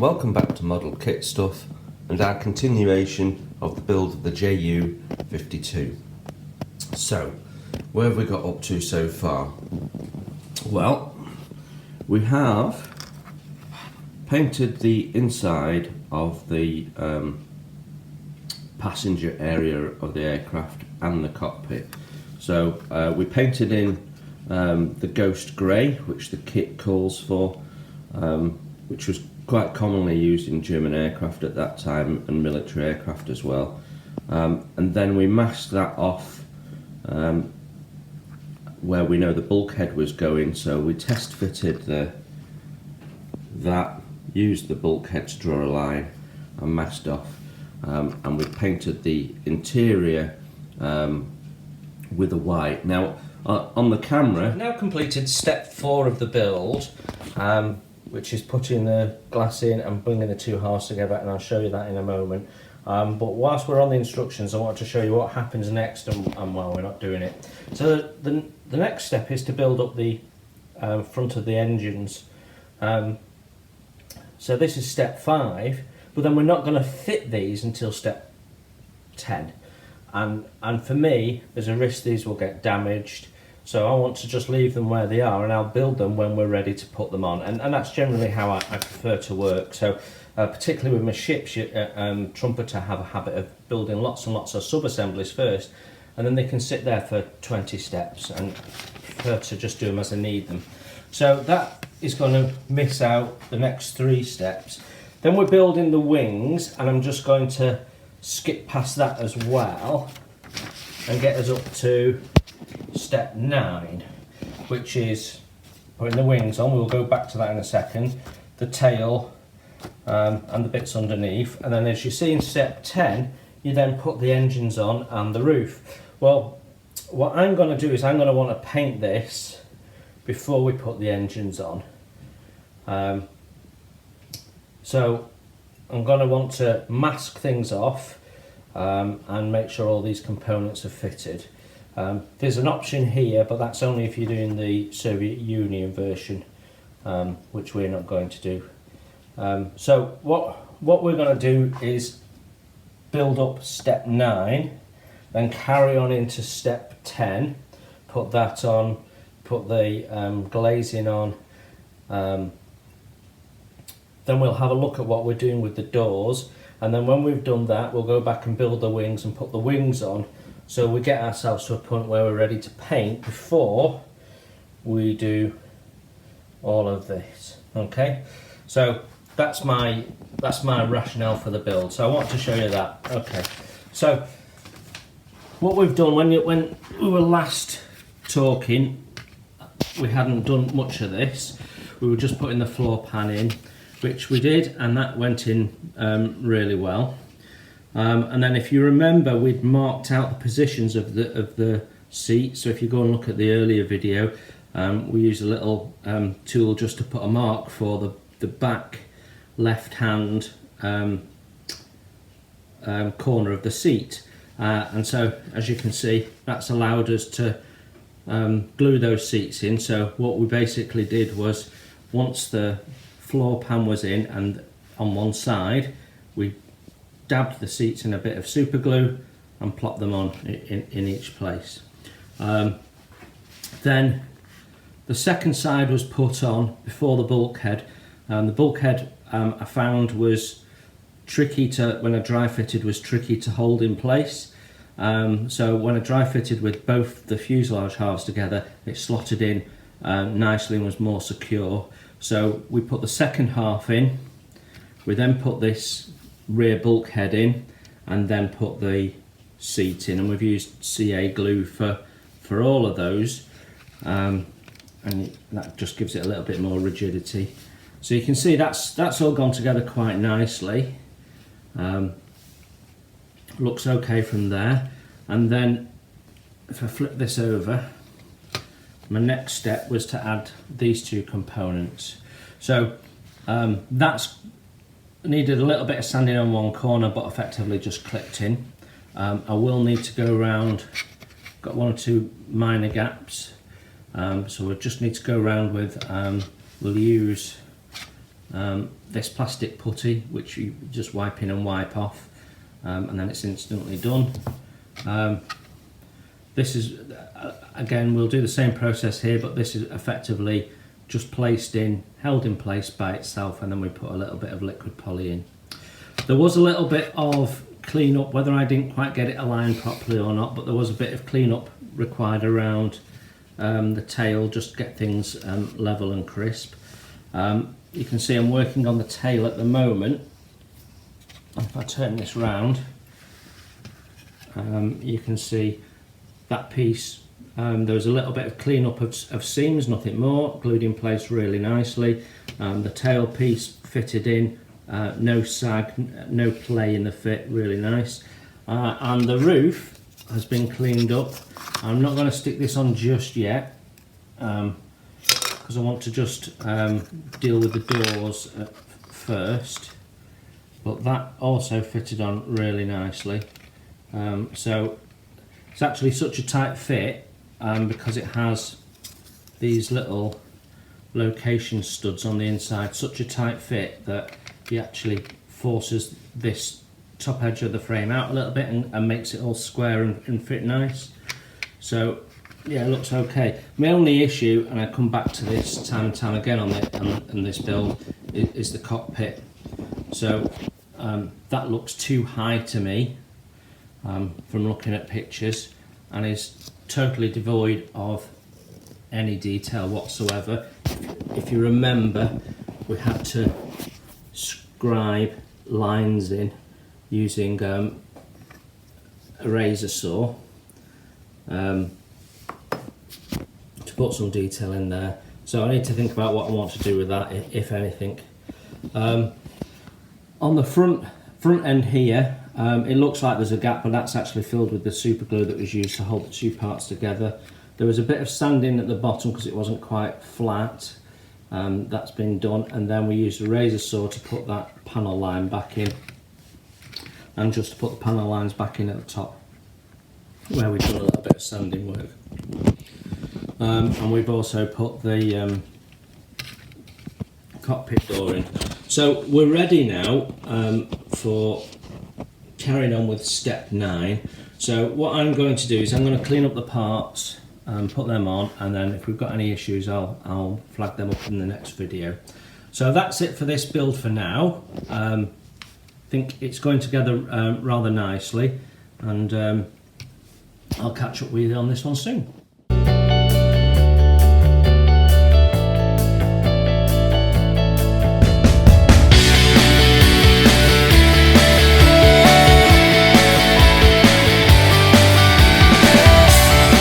welcome back to Model Kit Stuff and our continuation of the build of the JU-52. So, where have we got up to so far? Well, we have painted the inside of the passenger area of the aircraft and the cockpit. So we painted in the ghost grey, which the kit calls for, which was quite commonly used in German aircraft at that time and military aircraft as well. And then we masked that off where we know the bulkhead was going, so we test fitted that, used the bulkhead to draw a line and masked off, and we painted the interior with a white. Now on the camera, I've now completed step 4 of the build, which is putting the glass in and bringing the two halves together, and I'll show you that in a moment. But whilst we're on the instructions, I want to show you what happens next and why we're not doing it. So the next step is to build up the front of the engines. So this is step 5, but then we're not going to fit these until step 10. And for me, there's a risk these will get damaged. So I want to just leave them where they are, and I'll build them when we're ready to put them on. And that's generally how I prefer to work. So particularly with my ships, Trumpeter have a habit of building lots and lots of sub-assemblies first, and then they can sit there for 20 steps, and prefer to just do them as I need them. So that is going to miss out the next 3 steps. Then we're building the wings, and I'm just going to skip past that as well and get us up to step 9, which is putting the wings on. We'll go back to that in a second. The tail and the bits underneath, and then as you see in step 10, you then put the engines on and the roof. Well, what I'm going to do is I'm going to want to paint this before we put the engines on. So I'm going to want to mask things off and make sure all these components are fitted. There's an option here, but that's only if you're doing the Soviet Union version, which we're not going to do. So what we're going to do is build up step 9, then carry on into step 10, put that on, put the glazing on, then we'll have a look at what we're doing with the doors, and then when we've done that, we'll go back and build the wings and put the wings on, so we get ourselves to a point where we're ready to paint before we do all of this. Okay, so that's my rationale for the build. So I want to show you that. Okay, so what we've done when we were last talking, we hadn't done much of this. We were just putting the floor pan in, which we did, and that went in really well. And then if you remember, we'd marked out the positions of the seat. So if you go and look at the earlier video, we used a little tool just to put a mark for the back left hand corner of the seat. And so as you can see, that's allowed us to glue those seats in. So what we basically did was, once the floor pan was in and on one side, we dabbed the seats in a bit of super glue and plopped them on in each place. Then the second side was put on before the bulkhead. The bulkhead I found was tricky to, when I dry fitted, was tricky to hold in place. So when I dry fitted with both the fuselage halves together, it slotted in nicely and was more secure. So we put the second half in, we then put this rear bulkhead in, and then put the seat in, and we've used CA glue for all of those, and that just gives it a little bit more rigidity. So you can see that's all gone together quite nicely. Looks okay from there. And then if I flip this over, my next step was to add these 2 components. So that's needed a little bit of sanding on one corner, but effectively just clipped in. I will need to go around, got 1 or 2 minor gaps, so we just need to go around with, we'll use this plastic putty, which you just wipe in and wipe off, and then it's instantly done. This is, again, we'll do the same process here, but this is effectively just placed in, held in place by itself, and then we put a little bit of liquid poly in. There was a little bit of clean up, whether I didn't quite get it aligned properly or not, but there was a bit of clean up required around the tail, just to get things level and crisp. You can see I'm working on the tail at the moment. If I turn this round, you can see that piece, there was a little bit of clean up of seams, nothing more, glued in place really nicely. The tail piece fitted in, no sag, no play in the fit, really nice. And the roof has been cleaned up. I'm not going to stick this on just yet, because I want to just deal with the doors first, but that also fitted on really nicely. So it's actually such a tight fit because it has these little location studs on the inside, such a tight fit that he actually forces this top edge of the frame out a little bit and makes it all square and fit nice. So yeah, it looks okay. My only issue, and I come back to this time and time again on this build, is the cockpit. So that looks too high to me from looking at pictures, and is totally devoid of any detail whatsoever. If you remember, we had to scribe lines in using a razor saw to put some detail in there. So I need to think about what I want to do with that, if anything. On the front end here, it looks like there's a gap, but that's actually filled with the super glue that was used to hold the two parts together. There was a bit of sanding at the bottom because it wasn't quite flat. That's been done, and then we used a razor saw to put that panel line back in, and just to put the panel lines back in at the top where we've done a little bit of sanding work. And we've also put the cockpit door in. So we're ready now for carrying on with step 9. So what I'm going to do is I'm going to clean up the parts, put them on, and then if we've got any issues I'll flag them up in the next video. So that's it for this build for now. I think it's going together rather nicely, and I'll catch up with you on this one soon.